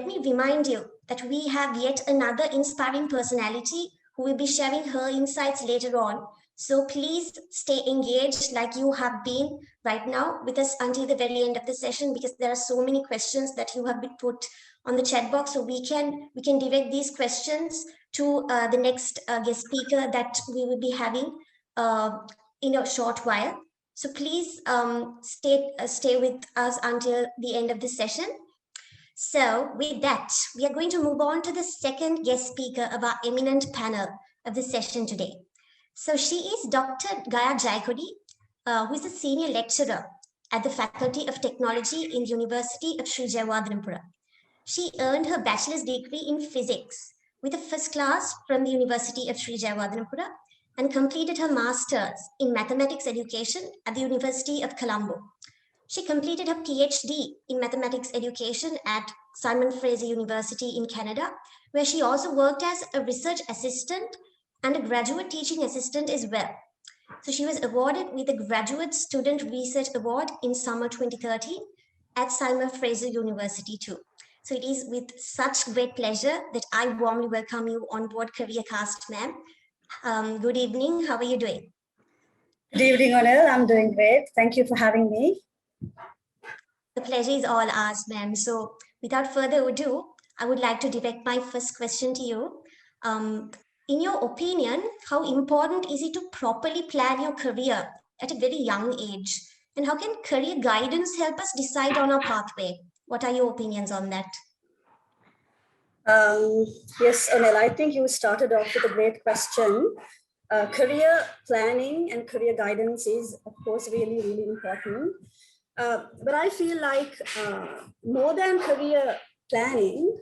let me remind you that we have yet another inspiring personality who will be sharing her insights later on. So please stay engaged like you have been right now with us until the very end of the session, because there are so many questions that you have been put on the chat box. So we can direct these questions to the next guest speaker that we will be having in a short while. So please stay with us until the end of the session. So with that, we are going to move on to the second guest speaker of our eminent panel of the session today. So she is Dr. Gaya Jayakody, who is a senior lecturer at the Faculty of Technology in the University of Sri Jayawardenapura. She earned her bachelor's degree in physics with a first class from the University of Sri Jayawardenapura and completed her master's in mathematics education at the University of Colombo. She completed her PhD in mathematics education at Simon Fraser University in Canada, where she also worked as a research assistant and a graduate teaching assistant as well. So she was awarded with the Graduate Student Research Award in summer 2013 at Simon Fraser University too. So it is with such great pleasure that I warmly welcome you on board CareerCast, ma'am. Good evening. How are you doing? Good evening, Onel. I'm doing great. Thank you for having me. The pleasure is all ours, ma'am. So without further ado, I would like to direct my first question to you. In your opinion, how important is it to properly plan your career at a very young age? And how can career guidance help us decide on our pathway? What are your opinions on that? Yes, Onel, I think you started off with a great question. Career planning and career guidance is, of course, really, really important. But I feel like more than career planning,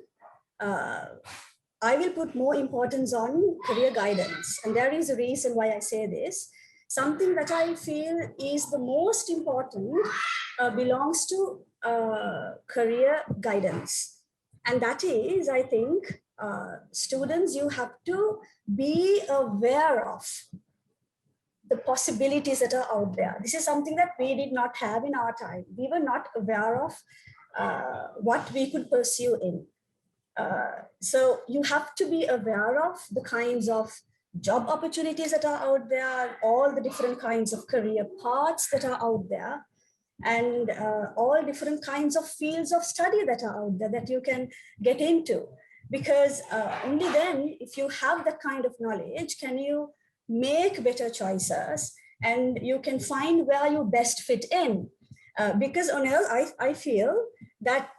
I will put more importance on career guidance. And there is a reason why I say this. Something that I feel is the most important belongs to career guidance. And that is, I think, students, you have to be aware of the possibilities that are out there. This is something that we did not have in our time. We were not aware of what we could pursue in. So you have to be aware of the kinds of job opportunities that are out there, all the different kinds of career paths that are out there, and all different kinds of fields of study that are out there that you can get into. Because only then, if you have that kind of knowledge, can you make better choices and you can find where you best fit in. Because Onel, I feel that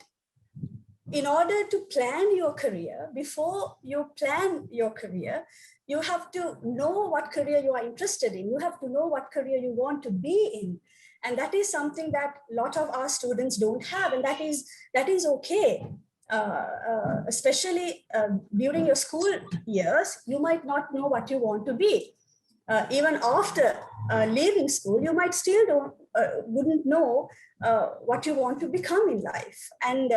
in order to plan your career, before you plan your career, you have to know what career you are interested in. You have to know what career you want to be in. And that is something that a lot of our students don't have. And that is okay. Especially during your school years, you might not know what you want to be. Even after leaving school, you might still wouldn't know what you want to become in life. And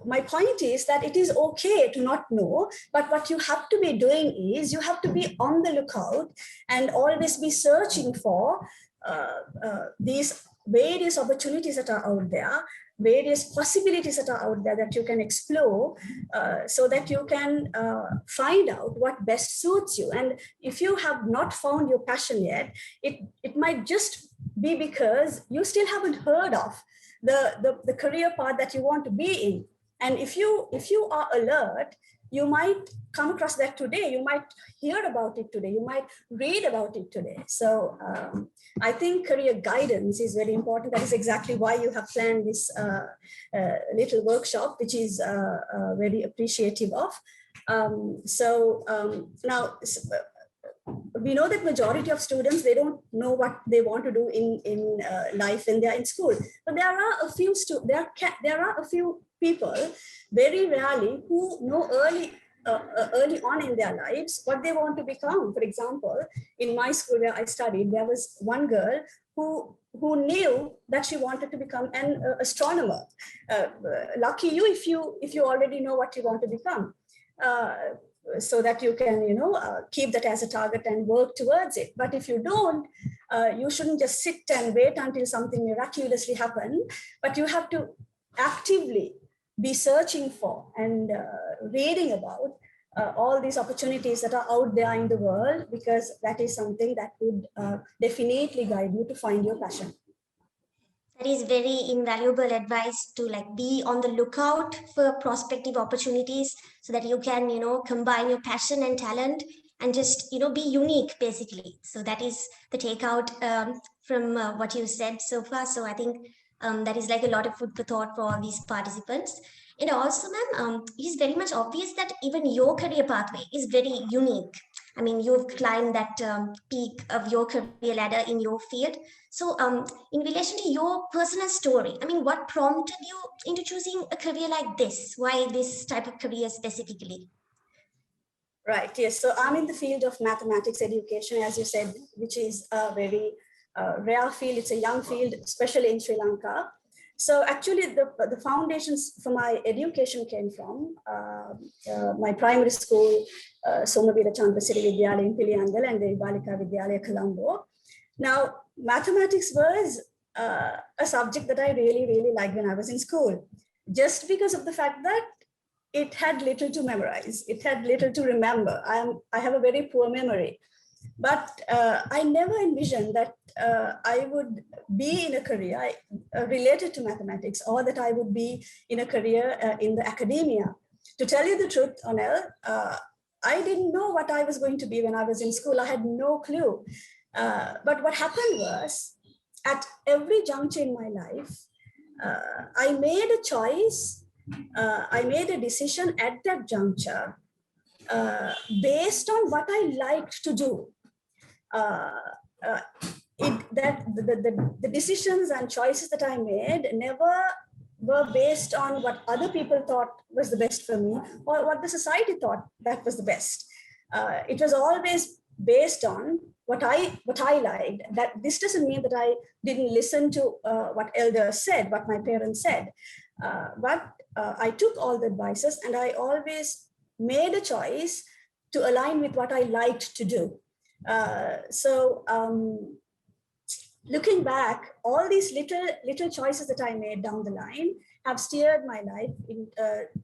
my point is that it is okay to not know, but what you have to be doing is you have to be on the lookout and always be searching for these various opportunities that are out there, various possibilities that are out there that you can explore, so that you can find out what best suits you. And if you have not found your passion yet, it might just be because you still haven't heard of the career path that you want to be in. And if you are alert, you might come across that today. You might hear about it today. You might read about it today. So I think career guidance is very important. That is exactly why you have planned this little workshop, which is very appreciative of. Now, we know that majority of students, they don't know what they want to do in life when they're in school. But there are a few people, very rarely, who know early on in their lives what they want to become. For example, in my school where I studied, there was one girl who knew that she wanted to become an astronomer. Lucky you if you already know what you want to become. So that you can, keep that as a target and work towards it. But if you don't, you shouldn't just sit and wait until something miraculously happens, but you have to actively be searching for and reading about all these opportunities that are out there in the world, because that is something that would definitely guide you to find your passion. That is very invaluable advice, to like be on the lookout for prospective opportunities so that you can, combine your passion and talent and just, be unique basically. So that is the takeout from what you said so far. So I think that is like a lot of food for thought for all these participants. And also, ma'am, it is very much obvious that even your career pathway is very unique. I mean, you've climbed that peak of your career ladder in your field. So, in relation to your personal story, I mean, what prompted you into choosing a career like this? Why this type of career specifically? Right, yes. So I'm in the field of mathematics education, as you said, which is a very rare field. It's a young field, especially in Sri Lanka. So actually the foundations for my education came from my primary school, Somavira Chandra Vidyalaya in Piliandal and the Balika Vidyalaya Colombo. Now, mathematics was a subject that I really, really liked when I was in school, just because of the fact that it had little to memorize. It had little to remember. I have a very poor memory. But I never envisioned that I would be in a career related to mathematics, or that I would be in a career in the academia. To tell you the truth, Onel, I didn't know what I was going to be when I was in school. I had no clue. But what happened was, at every juncture in my life, I made a choice. I made a decision at that juncture based on what I liked to do. The decisions and choices that I made never were based on what other people thought was the best for me, or what the society thought that was the best. It was always based on what I liked. That this doesn't mean that I didn't listen to what elders said, what my parents said, but I took all the advices and I always made a choice to align with what I liked to do. Looking back, all these little choices that I made down the line have steered my life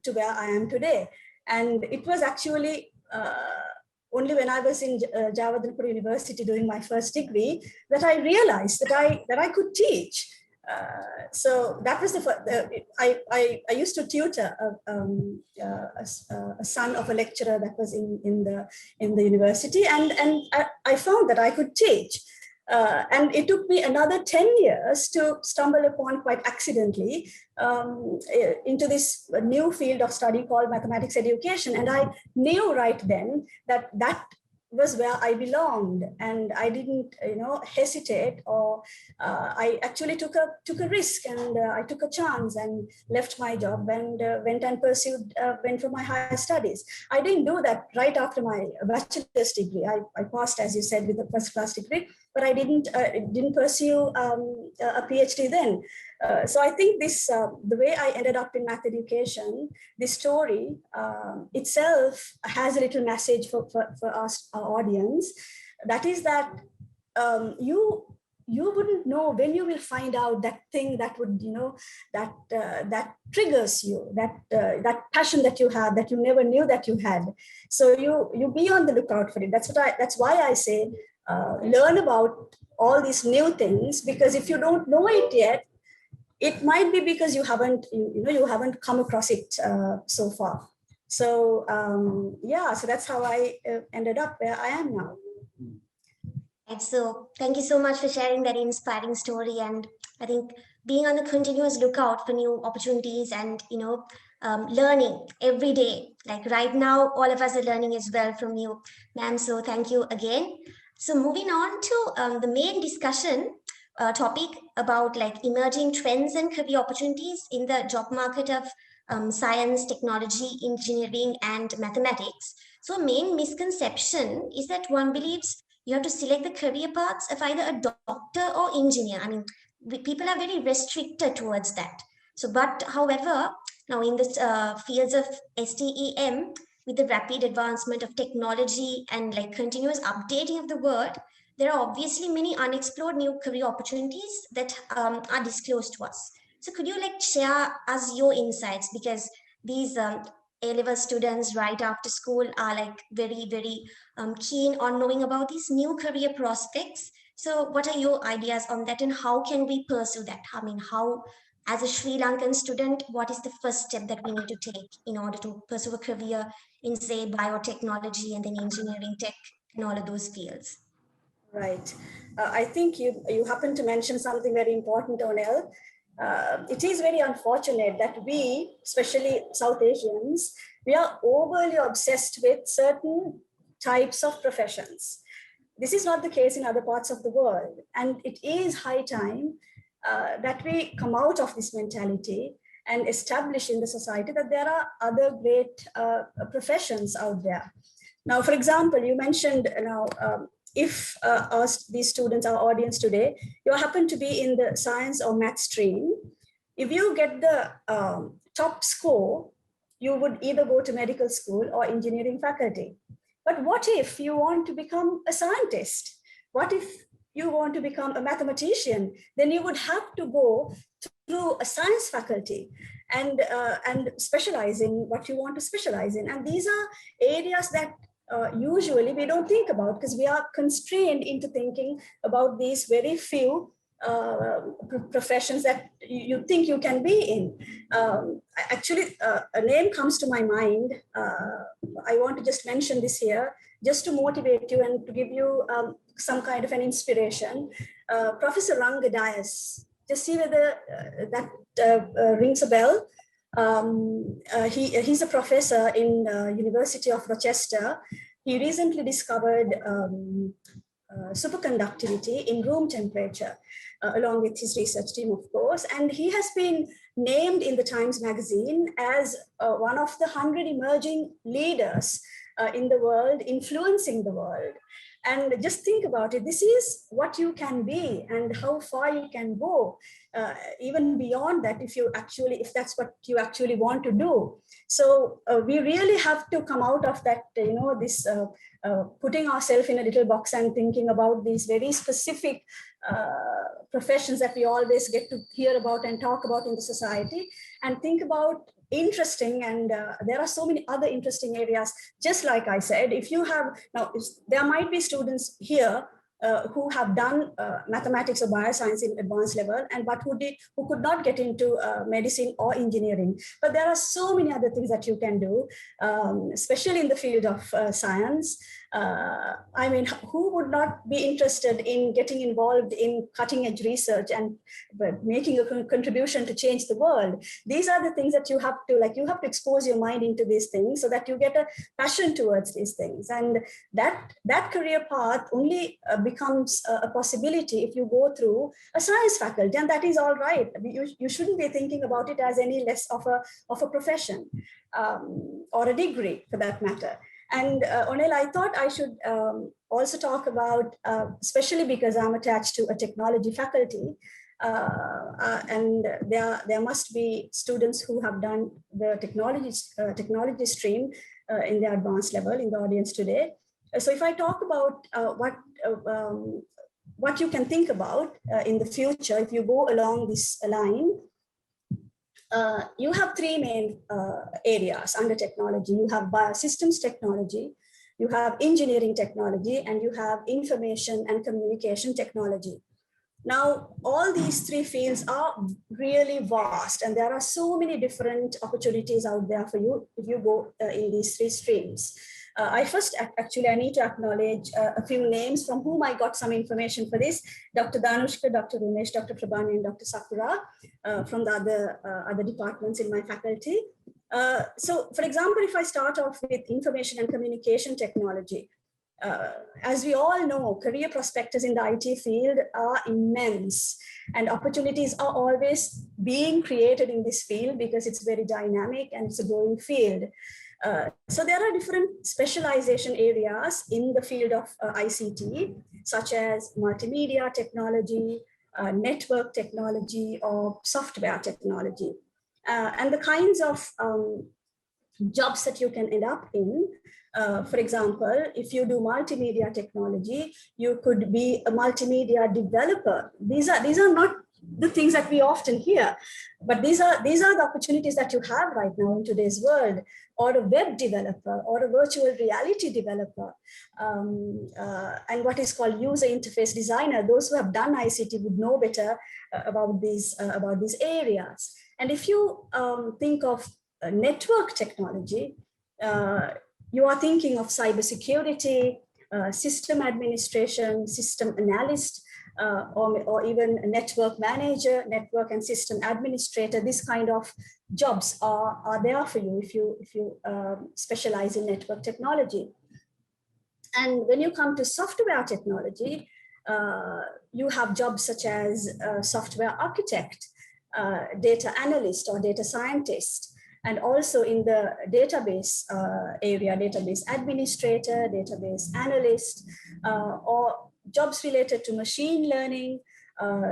to where I am today. And it was actually only when I was in Jayawardenapura University doing my first degree that I realized that I could teach. So that was I used to tutor a son of a lecturer that was in the university, and I found that I could teach. And it took me another 10 years to stumble upon, quite accidentally, into this new field of study called mathematics education. And I knew right then that was where I belonged, and I didn't, hesitate, or I actually took a risk, and I took a chance and left my job and went for my higher studies. I didn't do that right after my bachelor's degree. I passed, as you said, with a first class degree, but I didn't pursue a PhD then. So I think the way I ended up in math education, this story itself has a little message for us, our audience. That is that you wouldn't know when you will find out that thing that would, that triggers you, that passion that you have, that you never knew that you had. So you be on the lookout for it. That's why I say learn about all these new things, because if you don't know it yet, it might be because you haven't come across it so far. So so that's how I ended up where I am now. Right, so thank you so much for sharing that inspiring story. And I think being on the continuous lookout for new opportunities and learning every day. Like right now, all of us are learning as well from you, ma'am. So thank you again. So moving on to the main discussion topic about like emerging trends and career opportunities in the job market of science, technology, engineering, and mathematics. So a main misconception is that one believes you have to select the career paths of either a doctor or engineer. I mean, people are very restricted towards that. So, but however, now in this fields of STEM, with the rapid advancement of technology and like continuous updating of the world, there are obviously many unexplored new career opportunities that are disclosed to us. So could you like share us your insights, because these A-level students right after school are like very keen on knowing about these new career prospects. So what are your ideas on that, and how can we pursue that? I mean, how, as a Sri Lankan student, what is the first step that we need to take in order to pursue a career in, say, biotechnology and then engineering tech and all of those fields? Right. I think you happen to mention something very important, Onel. It is very unfortunate that we, especially South Asians, we are overly obsessed with certain types of professions. This is not the case in other parts of the world. And it is high time that we come out of this mentality and establish in the society that there are other great professions out there. Now, for example, you mentioned if these students, our audience today, you happen to be in the science or math stream, if you get the top score, you would either go to medical school or engineering faculty. But what if you want to become a scientist? What if you want to become a mathematician? Then you would have to go through a science faculty and specialize in what you want to specialize in. And these are areas that usually we don't think about, because we are constrained into thinking about these very few professions that you think you can be in. Actually, a name comes to my mind. I want to just mention this here, just to motivate you and to give you some kind of an inspiration. Professor Ranga Dias, just see whether that rings a bell. He's a professor in University of Rochester. He recently discovered superconductivity in room temperature, along with his research team, of course. And he has been named in the Times Magazine as one of the 100 emerging leaders in the world, influencing the world. And just think about it. This is what you can be and how far you can go, even beyond that, if that's what you actually want to do. So we really have to come out of that, this putting ourselves in a little box and thinking about these very specific professions that we always get to hear about and talk about in the society, and think about interesting, and there are so many other interesting areas. Just like I said, if you have, now there might be students here who have done mathematics or bioscience in advanced level, but who could not get into medicine or engineering. But there are so many other things that you can do, especially in the field of science. I mean, who would not be interested in getting involved in cutting edge research and making a contribution to change the world? These are the things that you have to expose your mind into these things so that you get a passion towards these things. And that career path only becomes a possibility if you go through a science faculty, and that is all right. You shouldn't be thinking about it as any less of a profession or a degree for that matter. And Onel, I thought I should also talk about, especially because I'm attached to a technology faculty, and there must be students who have done the technology stream in the advanced level in the audience today. So if I talk about what you can think about in the future, if you go along this line, you have three main areas under technology. You have biosystems technology, you have engineering technology, and you have information and communication technology. Now, all these three fields are really vast, and there are so many different opportunities out there for you if you go in these three streams. I need to acknowledge a few names from whom I got some information for this. Dr. Danushka, Dr. Rumesh, Dr. Prabhani, and Dr. Sakura from the other departments in my faculty. So, for example, if I start off with information and communication technology, as we all know, career prospects in the IT field are immense, and opportunities are always being created in this field because it's very dynamic and it's a growing field. So there are different specialization areas in the field of ICT, such as multimedia technology, network technology, or software technology. And the kinds of jobs that you can end up in. For example, if you do multimedia technology, you could be a multimedia developer. These are not the things that we often hear. But these are the opportunities that you have right now in today's world, or a web developer, or a virtual reality developer, and what is called user interface designer. Those who have done ICT would know better about these areas. And if you think of network technology, you are thinking of cybersecurity, system administration, system analyst, or even a network manager, network and system administrator. This kind of jobs are there for you if you specialize in network technology. And when you come to software technology, you have jobs such as software architect, data analyst or data scientist, and also in the database area, database administrator, database analyst, or jobs related to machine learning,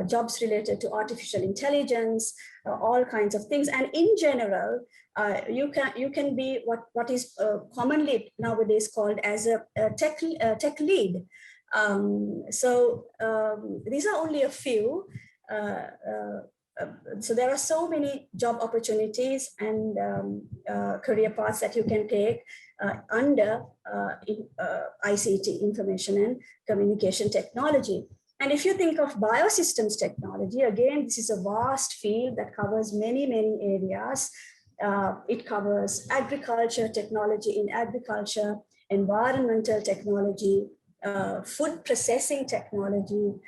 jobs related to artificial intelligence, all kinds of things. And in general, you can be what is commonly nowadays called as a tech lead. These are only a few. So there are so many job opportunities and career paths that you can take under ICT, information and communication technology. And if you think of biosystems technology, again, this is a vast field that covers many areas. It covers agriculture technology in agriculture, environmental technology, food processing technology,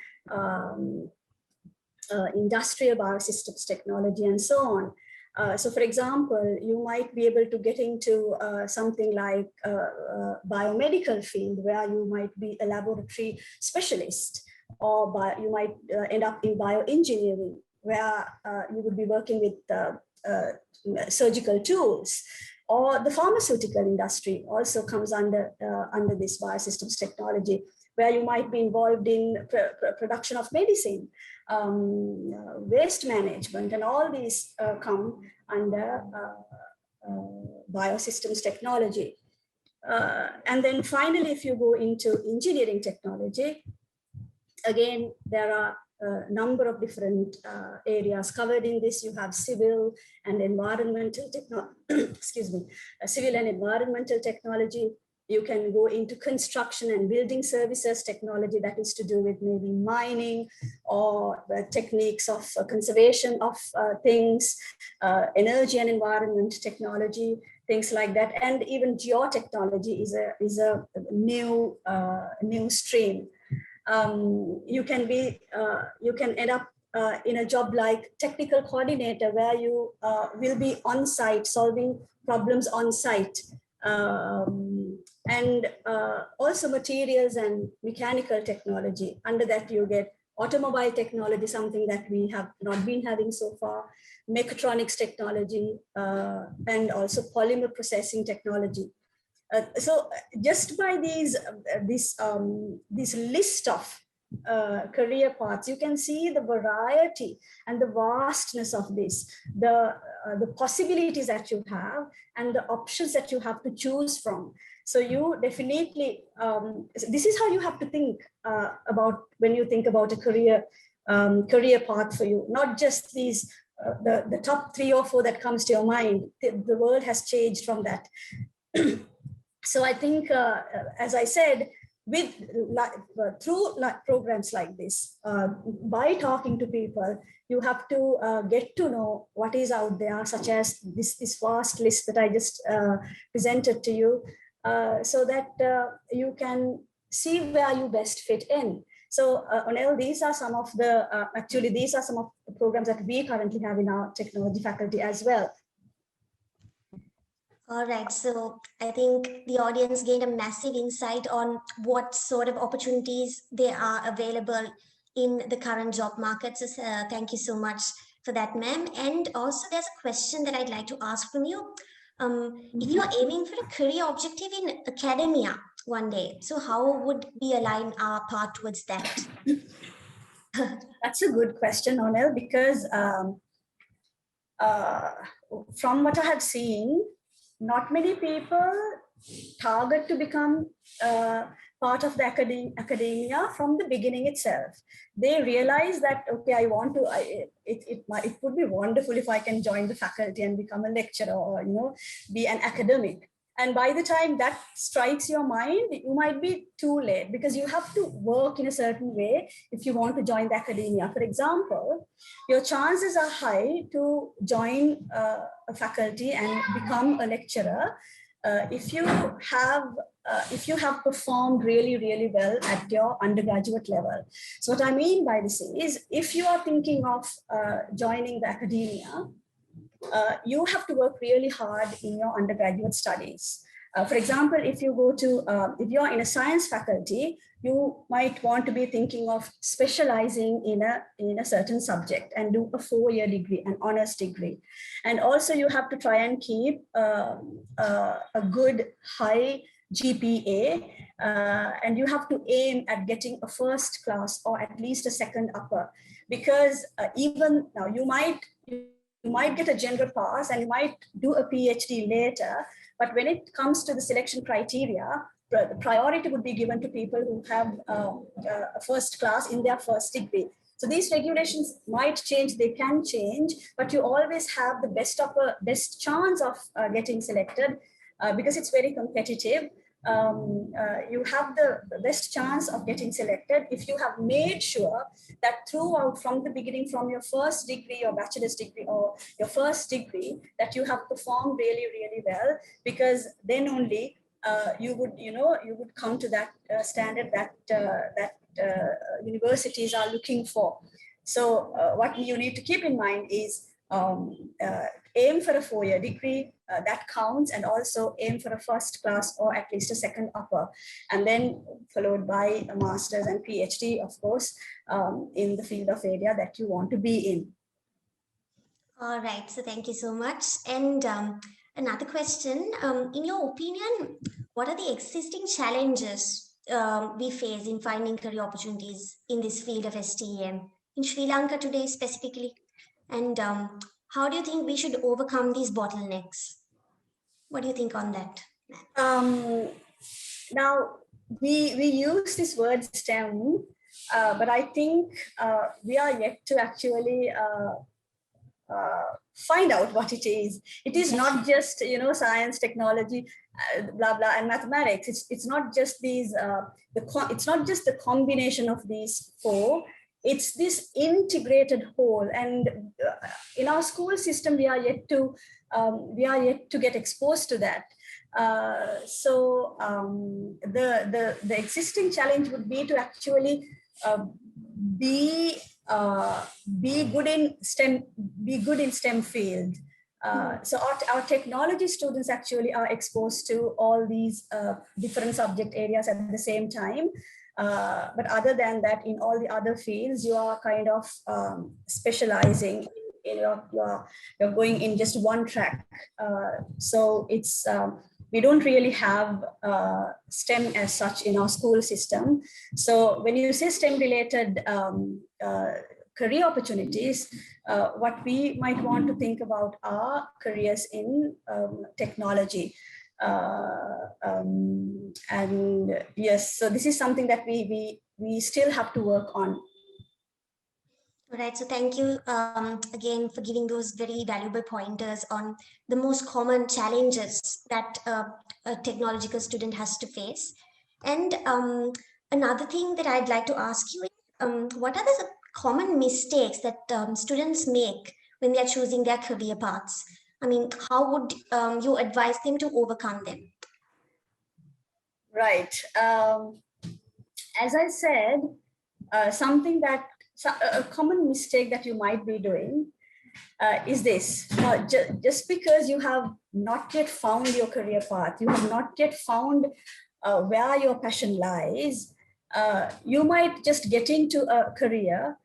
industrial biosystems technology, and so on. So for example, you might be able to get into something like biomedical field, where you might be a laboratory specialist, or you might end up in bioengineering, where you would be working with surgical tools. Or the pharmaceutical industry also comes under this biosystems technology, where you might be involved in production of medicine, waste management, and all these come under biosystems technology. And then finally, if you go into engineering technology, again, there are a number of different areas covered in this. You have civil and environmental civil and environmental technology. You can go into construction and building services technology, that is to do with maybe mining or techniques of conservation of things, energy and environment technology, things like that. And even geotechnology is a new stream. You can end up in a job like technical coordinator, where you will be on site solving problems on site. And also materials and mechanical technology. Under that, you get automobile technology, something that we have not been having so far, mechatronics technology, and also polymer processing technology. So just by this list of career paths, you can see the variety and the vastness of this, the possibilities that you have and the options that you have to choose from. So you definitely, this is how you have to think about when you think about a career path for you, not just these, the top 3 or 4 that comes to your mind. The world has changed from that. So I think, as I said, through programs like this, by talking to people, you have to get to know what is out there, such as this vast list that I just presented to you, so that you can see where you best fit in. So Onel, these are some of the, actually these are some of the programs that we currently have in our technology faculty as well. All right, so I think the audience gained a massive insight on what sort of opportunities there are available in the current job market. So thank you so much for that, ma'am. And also there's a question that I'd like to ask from you. If you're aiming for a career objective in academia one day, so how would we align our path towards that? That's a good question, Onel, because from what I have seen, not many people target to become part of the academia from the beginning itself. They realize that, okay, I want to, it would be wonderful if I can join the faculty and become a lecturer, or, you know, be an academic. And by the time that strikes your mind, you might be too late, because you have to work in a certain way if you want to join the academia. For example, your chances are high to join a faculty and become a lecturer if you have performed really, really well at your undergraduate level. So what I mean by this is, if you are thinking of joining the academia, you have to work really hard in your undergraduate studies. For example, if you go to, if you're in a science faculty, you might want to be thinking of specializing in a certain subject and do a 4-year degree, an honors degree. And also you have to try and keep a good high GPA, and you have to aim at getting a first class or at least a second upper, because even now you might get a general pass and you might do a PhD later, but when it comes to the selection criteria, the priority would be given to people who have a first class in their first degree. So these regulations might change, they can change, but you always have the best chance of getting selected because it's very competitive. You have the best chance of getting selected if you have made sure that throughout, from the beginning, from your first degree or bachelor's degree or your first degree, that you have performed really, really well, because then only you would come to that standard that universities are looking for. So what you need to keep in mind is aim for a 4-year degree, that counts, and also aim for a first class or at least a second upper, and then followed by a master's and PhD, of course, in the field of area that you want to be in. All right, so thank you so much. And another question, in your opinion, what are the existing challenges we face in finding career opportunities in this field of STEM in Sri Lanka today specifically? And how do you think we should overcome these bottlenecks? What do you think on that? Now, we use this word STEM, but I think we are yet to actually find out what it is. It is not just, science, technology, blah blah, and mathematics. It's not just these. It's not just the combination of these four. It's this integrated whole. And in our school system, we are yet to get exposed to that. So the existing challenge would be to actually be good in STEM field. So our technology students actually are exposed to all these different subject areas at the same time. But other than that, in all the other fields, you are kind of specializing. You're going in just one track. So it's we don't really have STEM as such in our school system. So when you say STEM related career opportunities, what we might want to think about are careers in technology. And yes, so this is something that we still have to work on. All right, so thank you again for giving those very valuable pointers on the most common challenges that a technological student has to face. And another thing that I'd like to ask you is, what are the common mistakes that students make when they're choosing their career paths? I mean, how would you advise them to overcome them? Right. As I said, something that a common mistake that you might be doing is this. Just because you have not yet found your career path, you have not yet found where your passion lies, you might just get into a career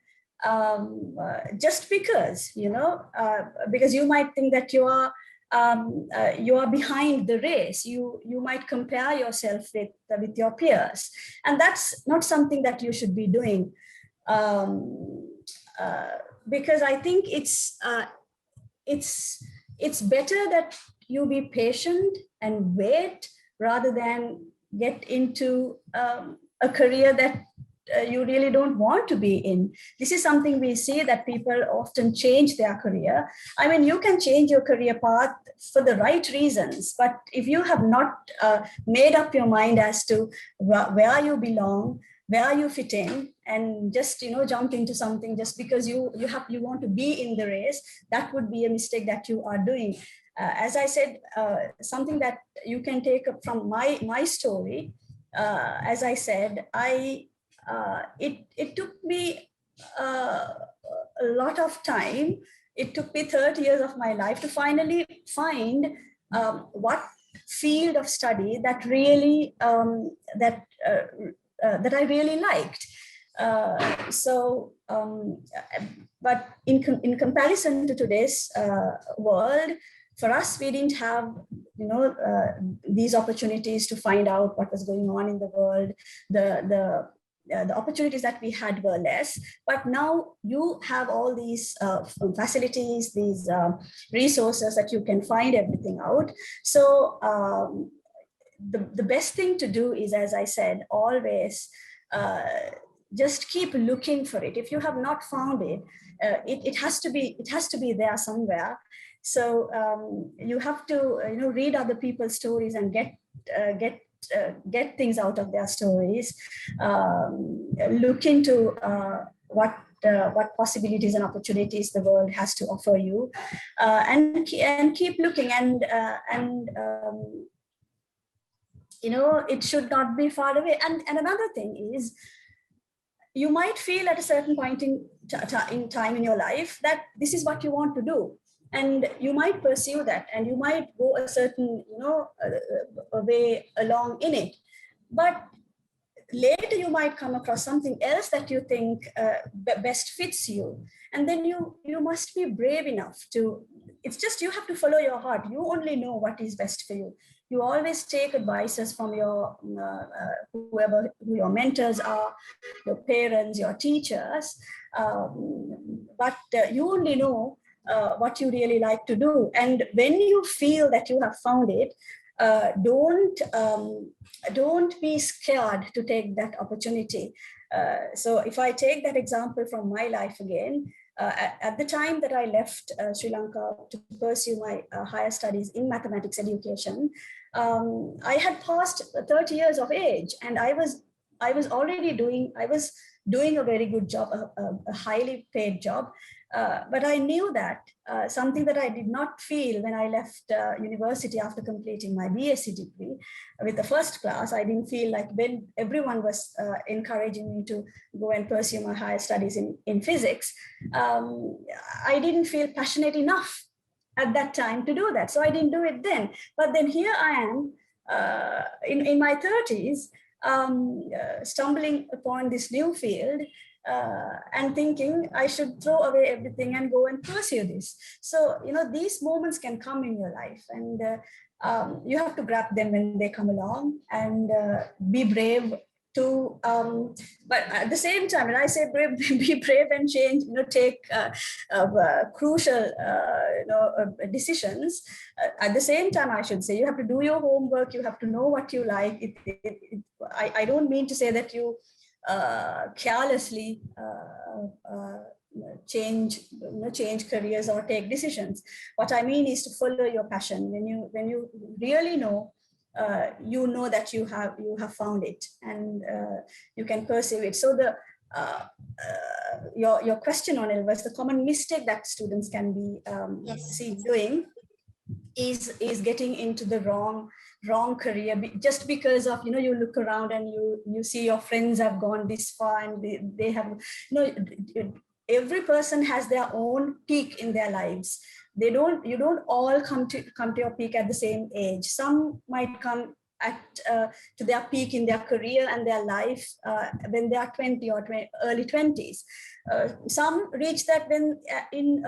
just because, because you might think that you are behind the race. You might compare yourself with your peers, and that's not something that you should be doing. Because I think it's better that you be patient and wait rather than get into a career that you really don't want to be in. This is something we see, that people often change their career. I mean, you can change your career path for the right reasons, but if you have not made up your mind as to where you belong, where you fit in, and just jump into something just because you want to be in the race, that would be a mistake that you are doing. As I said, something that you can take up from my story. As I said, it took me a lot of time. It took me 30 years of my life to finally find what field of study that really that I really liked. But in comparison to today's world, for us, we didn't have these opportunities to find out what was going on in the world. The opportunities that we had were less, but now you have all these facilities, these resources that you can find everything out. So the best thing to do is, as I said, always just keep looking for it. If you have not found it, it has to be there somewhere. So you have to read other people's stories and get things out of their stories. Look into what possibilities and opportunities the world has to offer you, and keep looking. And it should not be far away. And another thing is, you might feel at a certain point in time in your life that this is what you want to do. And you might pursue that, and you might go a certain, a way along in it. But later you might come across something else that you think best fits you. And then you must be brave enough to, it's just, you have to follow your heart. You only know what is best for you. You always take advices from your, who your mentors are, your parents, your teachers. But you only know what you really like to do. And when you feel that you have found it, don't be scared to take that opportunity. So if I take that example from my life again, at the time that I left Sri Lanka to pursue my higher studies in mathematics education, I had passed 30 years of age, and I was doing a very good job, a highly paid job. But I knew that something that I did not feel when I left university after completing my BSc degree with the first class. I didn't feel like, when everyone was encouraging me to go and pursue my higher studies in physics, I didn't feel passionate enough at that time to do that. So I didn't do it then. But then here I am in my 30s, stumbling upon this new field, and thinking I should throw away everything and go and pursue this. So, these moments can come in your life, and you have to grab them when they come along, and be brave to, but at the same time, when I say brave, be brave and change, take crucial, decisions. At the same time, I should say, you have to do your homework. You have to know what you like. I don't mean to say that you carelessly change careers or take decisions. What I mean is to follow your passion. When you really know, that you have found it, and you can pursue it. So your question on it was the common mistake that students can be seen doing is getting into the wrong career, just because of, you look around and you see your friends have gone this far, and they have, every person has their own peak in their lives. You don't all come to your peak at the same age. Some might come to their peak in their career and their life when they are 20 or early 20s. Some reach that when in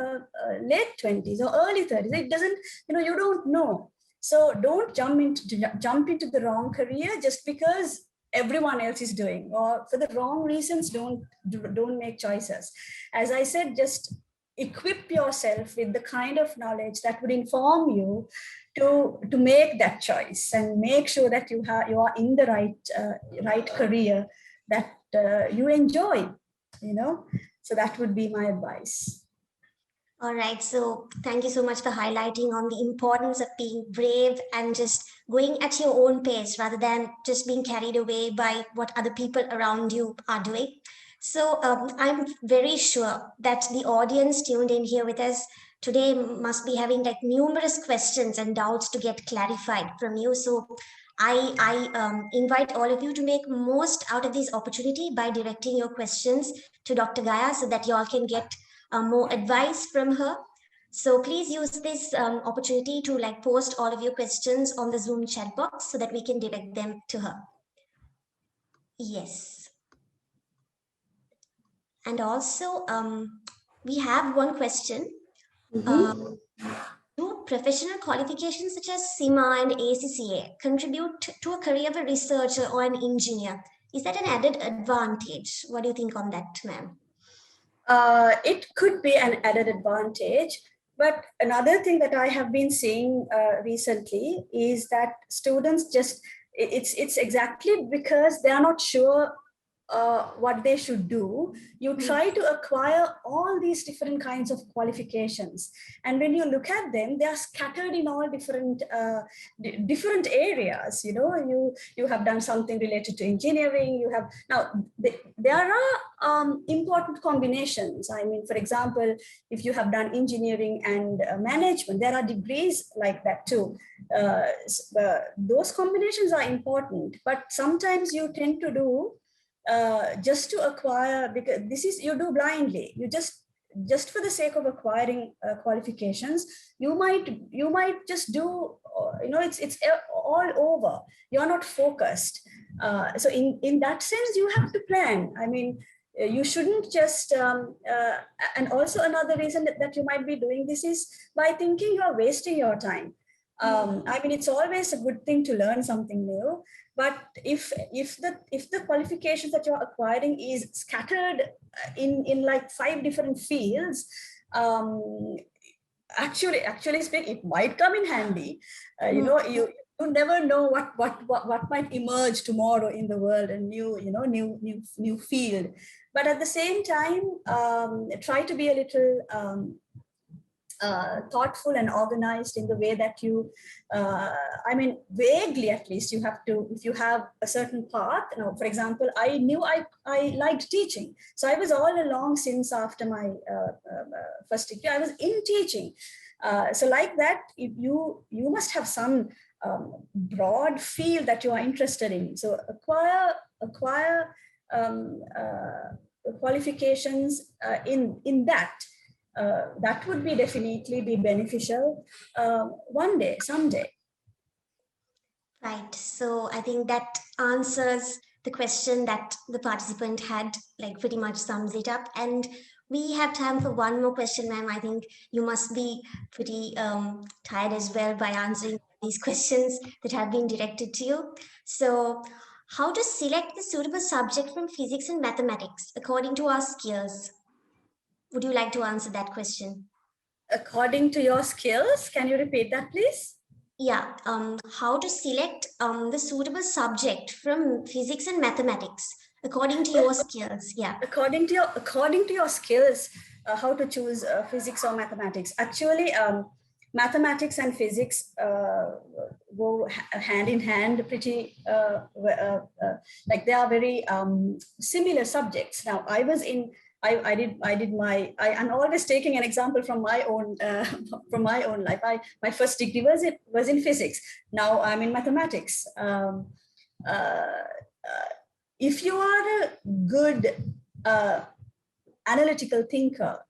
late 20s or early 30s. It doesn't, you don't know. So don't jump into the wrong career just because everyone else is doing, or for the wrong reasons. Don't make choices. As I said, just equip yourself with the kind of knowledge that would inform you to make that choice and make sure that you are in the right career that you enjoy, so that would be my advice. All right. So thank you so much for highlighting on the importance of being brave and just going at your own pace rather than just being carried away by what other people around you are doing. So I'm very sure that the audience tuned in here with us today must be having like numerous questions and doubts to get clarified from you. So I invite all of you to make most out of this opportunity by directing your questions to Dr. Gaya so that you all can get more advice from her. So please use this opportunity to like post all of your questions on the Zoom chat box so that we can direct them to her. Yes. And also, we have one question. Do professional qualifications such as CIMA and ACCA contribute to a career of a researcher or an engineer? Is that an added advantage? What do you think on that, ma'am? It could be an added advantage, but another thing that I have been seeing recently is that students it's exactly because they are not sure what they should do. You try to acquire all these different kinds of qualifications, and when you look at them, they are scattered in all different areas. You have done something related to engineering. You have now there are important combinations. I mean, for example, if you have done engineering and management, there are degrees like that too. Those combinations are important, but sometimes you tend to do just to acquire, because you do blindly. You just for the sake of acquiring qualifications, you might just do, it's all over. You're not focused. So in that sense, you have to plan. I mean, you shouldn't just, and also another reason that you might be doing this is by thinking you're wasting your time. I mean, it's always a good thing to learn something new, but if the qualifications that you're acquiring is scattered in like 5 different fields, actually speaking, it might come in handy. You never know what might emerge tomorrow in the world, a new field. But at the same time, try to be a little thoughtful and organized in the way that you, I mean, vaguely at least, you have to, if you have a certain path. For example, I knew I liked teaching. So I was all along, since after my first degree, I was in teaching. So like that, you must have some broad field that you are interested in. So acquire qualifications in that. That would definitely be beneficial one day, someday. Right. So I think that answers the question that the participant had, like pretty much sums it up. And we have time for one more question, ma'am. I think you must be pretty tired as well by answering these questions that have been directed to you. So how to select the suitable subject from physics and mathematics according to our skills? Would you like to answer that question? According to your skills, can you repeat that, please? Yeah, how to select the suitable subject from physics and mathematics according to your skills. Yeah. According to your skills, how to choose physics or mathematics. Actually, mathematics and physics go hand in hand, pretty like they are very similar subjects. Now, I'm always taking an example from my own life. My first degree was in physics. Now I'm in mathematics. If you are a good analytical thinker,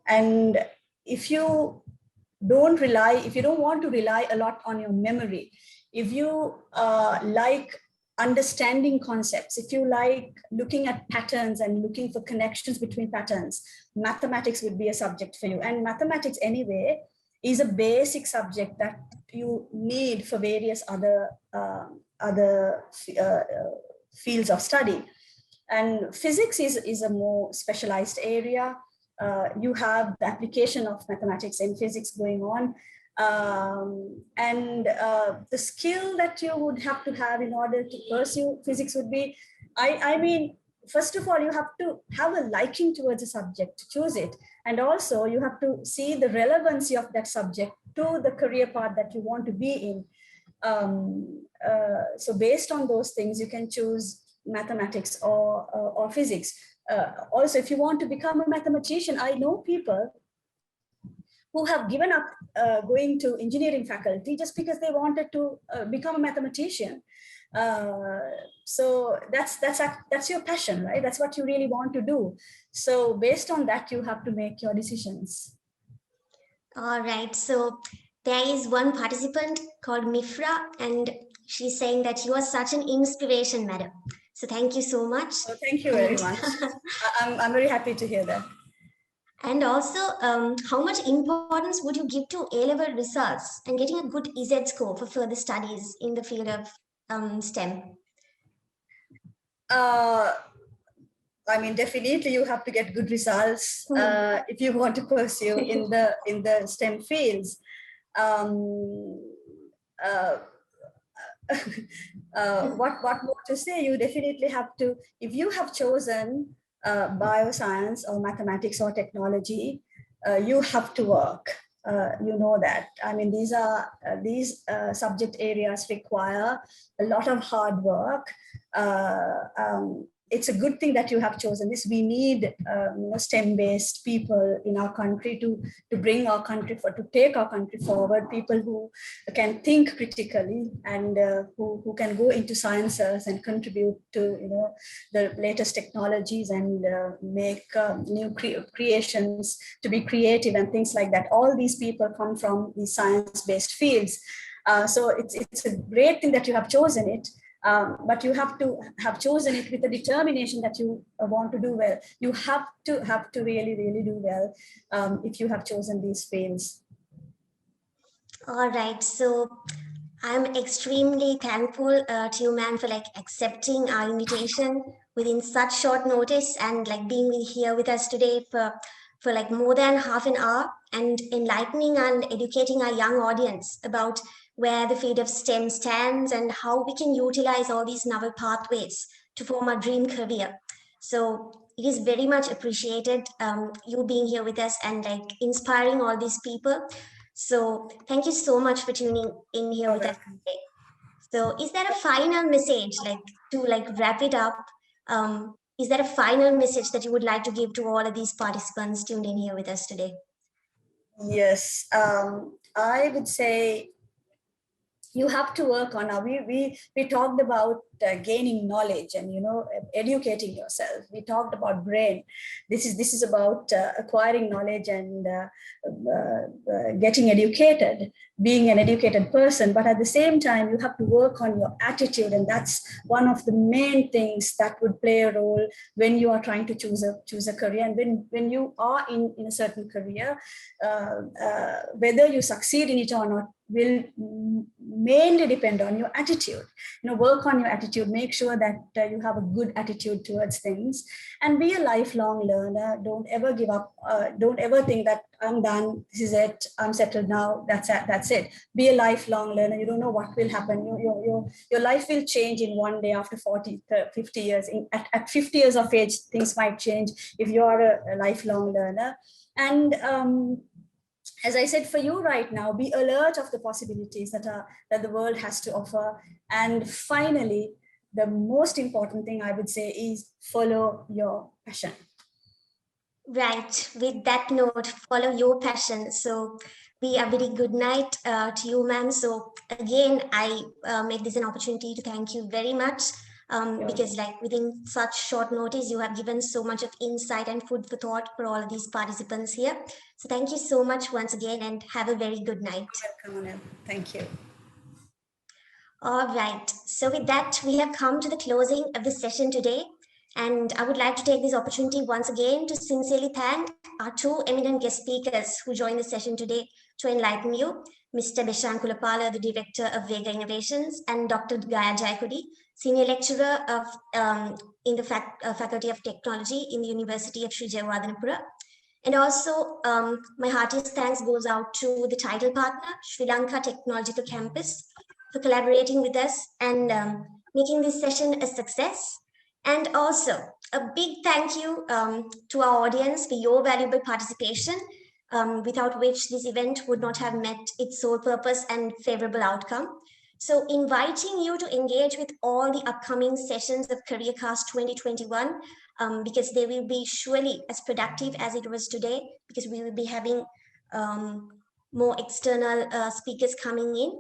and if you don't want to rely a lot on your memory, if you like understanding concepts, if you like looking at patterns and looking for connections between patterns, mathematics would be a subject for you. And mathematics anyway is a basic subject that you need for various other fields of study. And physics is a more specialized area. You have the application of mathematics and physics going on. And the skill that you would have to have in order to pursue physics would be, I mean, first of all, you have to have a liking towards a subject to choose it. And also you have to see the relevancy of that subject to the career path that you want to be in. So based on those things, you can choose mathematics or physics. Also, if you want to become a mathematician, I know people who have given up going to engineering faculty just because they wanted to become a mathematician. So that's your passion, right? That's what you really want to do. So based on that, you have to make your decisions. All right. So there is one participant called Mifra, and she's saying that you are such an inspiration, madam. So thank you so much. Oh, thank you very much. I'm very happy to hear that. And also, how much importance would you give to A-level results and getting a good EZ score for further studies in the field of STEM? I mean, definitely you have to get good results if you want to pursue in the STEM fields. What more to say? You definitely have to, if you have chosen bioscience or mathematics or technology, you have to work. You know that. I mean, these subject areas require a lot of hard work. It's a good thing that you have chosen this. We need STEM-based people in our country to bring our country to take our country forward. People who can think critically and who can go into sciences and contribute to the latest technologies and make new creations, to be creative and things like that. All these people come from the science-based fields. So it's a great thing that you have chosen it. But you have to have chosen it with a determination that you want to do well. You have to really, really do well if you have chosen these fields. All right. So I'm extremely thankful to you, ma'am, for accepting our invitation within such short notice and being here with us today for more than half an hour and enlightening and educating our young audience about where the field of STEM stands and how we can utilize all these novel pathways to form our dream career. So it is very much appreciated you being here with us and inspiring all these people. So thank you so much for tuning in here with us today. So is there a final message to wrap it up? Is there a final message that you would like to give to all of these participants tuned in here with us today? Yes, I would say you have to work on. We talked about gaining knowledge and educating yourself. We talked about brain. This is about acquiring knowledge and getting educated, being an educated person. But at the same time, you have to work on your attitude, and that's one of the main things that would play a role when you are trying to choose a career. And when you are in a certain career, whether you succeed in it or not will mainly depend on your attitude. Work on your attitude. Make sure that you have a good attitude towards things, and be a lifelong learner. Don't ever give up. Don't ever think that I'm done. This is it. I'm settled now. That's it. Be a lifelong learner. You don't know what will happen. Your life will change in one day after 40, 50 years. At 50 years of age, things might change if you are a lifelong learner. And as I said, for you right now, be alert of the possibilities that the world has to offer. And finally, the most important thing I would say is follow your passion. Right. With that note, follow your passion. So a very good night to you, ma'am. So again, I make this an opportunity to thank you very much. Because within such short notice, you have given so much of insight and food for thought for all of these participants here. So thank you so much once again and have a very good night. You're welcome. Thank you. All right. So with that, we have come to the closing of the session today. And I would like to take this opportunity once again to sincerely thank our two eminent guest speakers who joined the session today to enlighten you, Mr. Beshan Kulapala, the Director of Vega Innovations, and Dr. Gaya Jayakody, Senior Lecturer in the Faculty of Technology in the University of Sri Jayawardenapura. And also, my heartiest thanks goes out to the title partner, Sri Lanka Technological Campus, for collaborating with us and making this session a success. And also, a big thank you to our audience for your valuable participation, without which this event would not have met its sole purpose and favorable outcome. So inviting you to engage with all the upcoming sessions of CareerCast 2021, because they will be surely as productive as it was today, because we will be having more external speakers coming in.